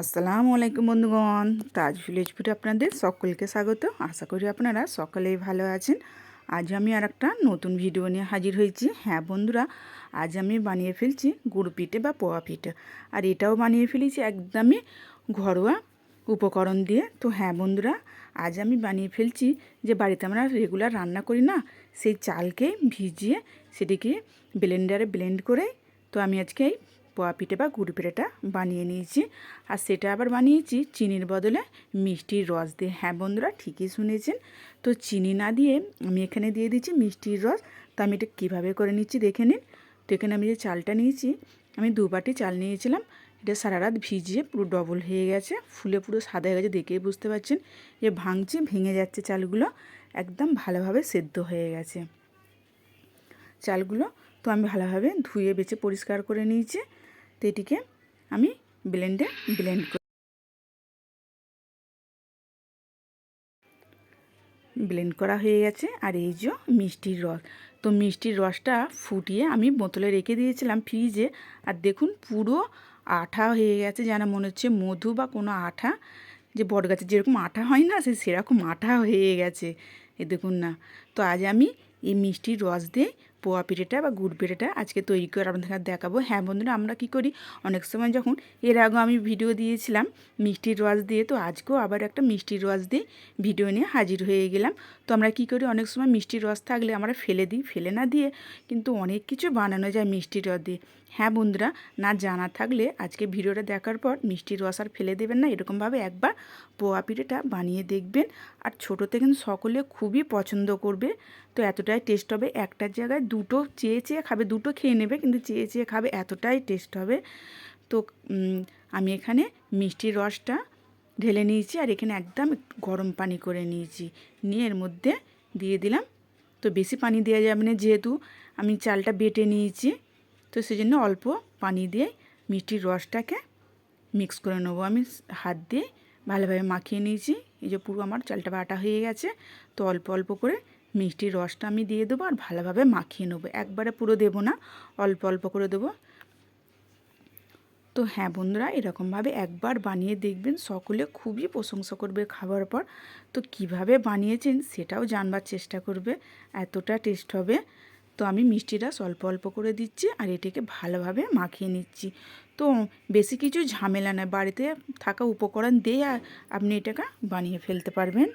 আসসালামু আলাইকুম বন্ধুগণ, তাজ ভিলেজ ফুডে আপনাদের সকলকে স্বাগত। আশা করি আপনারা সকলেই ভালো আছেন। আজ আমি আর একটা নতুন ভিডিও নিয়ে হাজির হয়েছি। হ্যাঁ বন্ধুরা, আজ আমি বানিয়ে ফেলছি গুড় পিঠে বা পোয়া পিঠে। আর এটাও বানিয়ে ফেলেছি একদমই ঘরোয়া উপকরণ দিয়ে। তো হ্যাঁ বন্ধুরা, আজ আমি বানিয়ে ফেলছি যে বাড়িতে আমরা রেগুলার রান্না করি না, সেই চালকে ভিজিয়ে সেটিকে ব্লেন্ডারে ব্লেন্ড করে তো আমি আজকে এই পোয়া পিঠে বা গুড় পিঠেটা বানিয়ে নিয়েছি। আর সেটা আবার বানিয়েছি চিনির বদলে মিষ্টির রস দিয়ে। হ্যাঁ বন্ধুরা, ঠিকই শুনেছেন। তো চিনি না দিয়ে আমি এখানে দিয়ে দিচ্ছি মিষ্টির রস। তো আমি এটা কীভাবে করে নিচ্ছি দেখে নিন। তো এখানে আমি যে চালটা নিয়েছি, আমি 2 বাটি চাল নিয়েছিলাম। এটা সারা রাত ভিজিয়ে পুরো ডবল হয়ে গেছে, ফুলে পুরো সাদা হয়ে গেছে। দেখেই বুঝতে পারছেন যে ভাঙছি, ভেঙে যাচ্ছে চালগুলো, একদম ভালোভাবে সেদ্ধ হয়ে গেছে চালগুলো। তো আমি ভালোভাবে ধুয়ে বেছে পরিষ্কার করে নিয়েছি। তো এটিকে আমি ব্লেন্ড করা হয়ে গেছে। আর এই যে মিষ্টির রস, তো মিষ্টির রসটা ফুটিয়ে আমি বোতলে রেখে দিয়েছিলাম ফ্রিজে। আর দেখুন পুরো আঠা হয়ে গেছে, যেন মনে হচ্ছে মধু বা কোনো আঠা, যে বটগাছের যেরকম আঠা হয় না, সেরকম আঠা হয়ে গেছে। এ দেখুন না। তো আজ আমি এই মিষ্টির রস দিয়ে পোয়া পিঠেটা বা গুড় পিঠেটা আজকে তৈরি করে আপনাদের দেখাবো। হ্যাঁ বন্ধুরা, আমরা কি করি অনেক সময়, যখন এর আগেও আমি ভিডিও দিয়েছিলাম মিষ্টির রস দিয়ে, তো আজকেও আবার একটা মিষ্টির রস দিয়ে ভিডিও নিয়ে হাজির হয়ে গেলাম। তো আমরা কি করি, অনেক সময় মিষ্টির রস থাকলে আমরা ফেলে দিই, ফেলে না দিয়ে কিন্তু অনেক কিছু বানানো যায় মিষ্টির রস দিয়ে। হ্যাঁ বন্ধুরা, না জানা থাকলে আজকে ভিডিওটা দেখার পর মিষ্টির রস আর ফেলে দেবেন না, এরকমভাবে একবার পোয়া পিঠেটা বানিয়ে দেখবেন। আর ছোটো থেকে সকলে খুবই পছন্দ করবে। তো এতটাই টেস্ট হবে, একটার জায়গায় দুটো চেয়ে চেয়ে খাবে, দুটো খেয়ে নেবে কিন্তু চেয়ে চেয়ে খাবে, এতটাই টেস্ট হবে। তো আমি এখানে মিষ্টির রসটা ঢেলে নিয়েছি, আর এখানে একদম গরম পানি করে নিয়েছি, নিয়ে এর মধ্যে দিয়ে দিলাম। তো বেশি পানি দেওয়া যাবে না, যেহেতু আমি চালটা বেটে নিয়েছি, তো সেজন্য অল্প পানি দিয়ে মিষ্টির রসটাকে মিক্স করে নেবো। আমি হাত দিয়ে ভালোভাবে মাখিয়ে নিয়েছি। এই যে পুরো আমার চালটা বাটা হয়ে গেছে। তো অল্প অল্প করে মিষ্টির রসটা আমি দিয়ে দেবো আর ভালোভাবে মাখিয়ে নেবো, একবারে পুরো দেবো না, অল্প অল্প করে দেবো। তো হ্যাঁ বন্ধুরা, এরকমভাবে একবার বানিয়ে দেখবেন, সকলে খুবই প্রশংসা করবে খাবার পর। তো কিভাবে বানিয়েছেন সেটাও জানবার চেষ্টা করবে, এতটা টেস্ট হবে। তো আমি মিষ্টি রস অল্প অল্প করে দিচ্ছি আর এটাকে ভালোভাবে মাখিয়ে নিচ্ছি। তো বেশি কিছু ঝামেলা নয়, বাড়িতে থাকা উপকরণ দিয়ে আপনি এটাকে বানিয়ে ফেলতে পারবেন।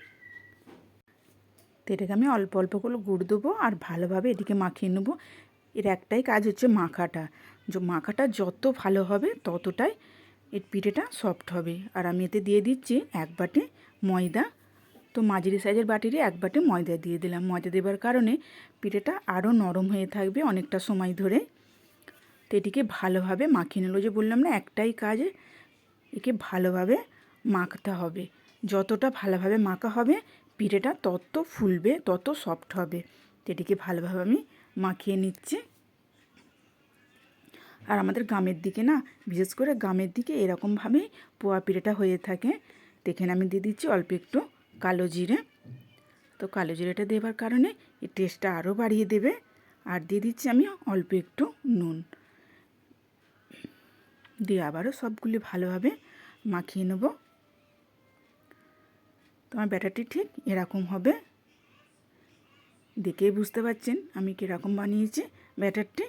তো এটাকে আমি অল্প অল্প করে গুড় দেবো আর ভালোভাবে এটিকে মাখিয়ে নেবো। এর একটাই কাজ হচ্ছে মাখাটা, মাখাটা যত ভালো হবে ততটাই এর পিঠেটা সফট হবে। আর আমি এতে দিয়ে দিচ্ছি 1 বাটি ময়দা। তো মাঝারি সাইজের বাটিরই 1 বাটি ময়দা দিয়ে দিলাম। ময়দা দেওয়ার কারণে পিঠেটা আরও নরম হয়ে থাকবে অনেকটা সময় ধরে। তো এটিকে ভালোভাবে মাখিয়ে নিল, যে বললাম না একটাই কাজে, একে ভালোভাবে মাখতে হবে। যতটা ভালোভাবে মাখা হবে পিঠেটা তত ফুলবে, তত সফট হবে। তো এটিকে ভালোভাবে আমি মাখিয়ে নিচ্ছি। আর আমাদের গ্রামের দিকে না, বিশেষ করে গ্রামের দিকে এরকমভাবেই পোয়া পিঠেটা হয়ে থাকে। তো এখানে আমি দিয়ে দিচ্ছি অল্প একটু কালো জিরে। তো কালো জিরেটা দেওয়ার কারণে এই টেস্টটা আরও বাড়িয়ে দেবে। আর দিয়ে দিচ্ছি আমি অল্প একটু নুন দিয়ে আবারও সবগুলি ভালোভাবে মাখিয়ে নেব। তো আমার ব্যাটারটি ঠিক এরকম হবে, দেখেই বুঝতে পারছেন আমি কীরকম বানিয়েছি ব্যাটারটি।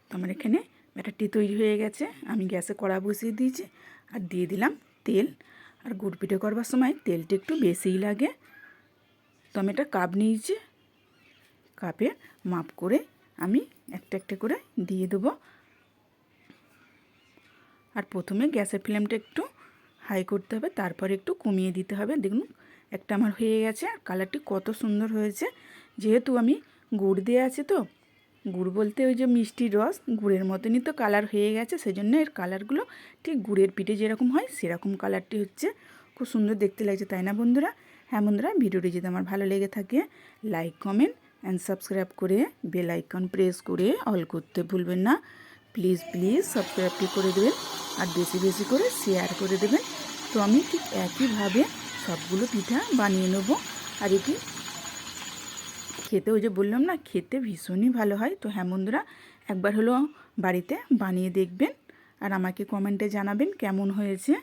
তো আমার এখানে ব্যাটারটি তৈরি হয়ে গেছে। আমি গ্যাসে কড়া বসিয়ে দিয়েছি আর দিয়ে দিলাম তেল। আর গুড় পিঠে করবার সময় তেলটা একটু বেশিই লাগে। তো আমি একটা কাপ নিয়েছি, কাপে মাপ করে আমি একটা একটা করে দিয়ে দেবো। আর প্রথমে গ্যাসের ফ্লেমটা একটু হাই করতে হবে, তারপরে একটু কমিয়ে দিতে হবে। দেখুন একটা আমার হয়ে গেছে, আর কালারটি কত সুন্দর হয়েছে। যেহেতু আমি গুড় দিয়ে আছে, তো গুড় বলতে ওই যে মিষ্টির রস, গুড়ের মতনই তো কালার হয়ে গেছে, সেজন্য এর কালারগুলো ঠিক গুড়ের পিঠে যেরকম হয় সেরকম কালারটি হচ্ছে। খুব সুন্দর দেখতে লাগছে, তাই না বন্ধুরা? হ্যাঁ বন্ধুরা, ভিডিওটি যদি আমার ভালো লেগে থাকে লাইক কমেন্ট অ্যান্ড সাবস্ক্রাইব করে বেল আইকন প্রেস করে অল করতে ভুলবেন না। প্লিজ প্লিজ সাবস্ক্রাইবটি করে দেবেন আর বেশি বেশি করে শেয়ার করে দেবেন। তো আমি ঠিক একইভাবে সবগুলো পিঠা বানিয়ে নেব। আর এটি খেতে ওই যে বললাম না, খেতে ভীষণই ভালো হয়। তো হ্যাঁ বন্ধুরা, একবার হলো বাড়িতে বানিয়ে দেখবেন আর আমাকে কমেন্টে জানাবেন কেমন হয়েছে।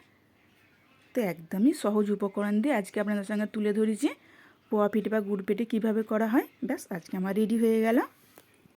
তো একদমই সহজ উপকরণ দিয়ে আজকে আপনাদের সঙ্গে তুলে ধরেছি পোয়া পিঠে বা গুড় পিঠে কীভাবে করা হয়। ব্যাস আজকে আমার রেডি হয়ে গেল।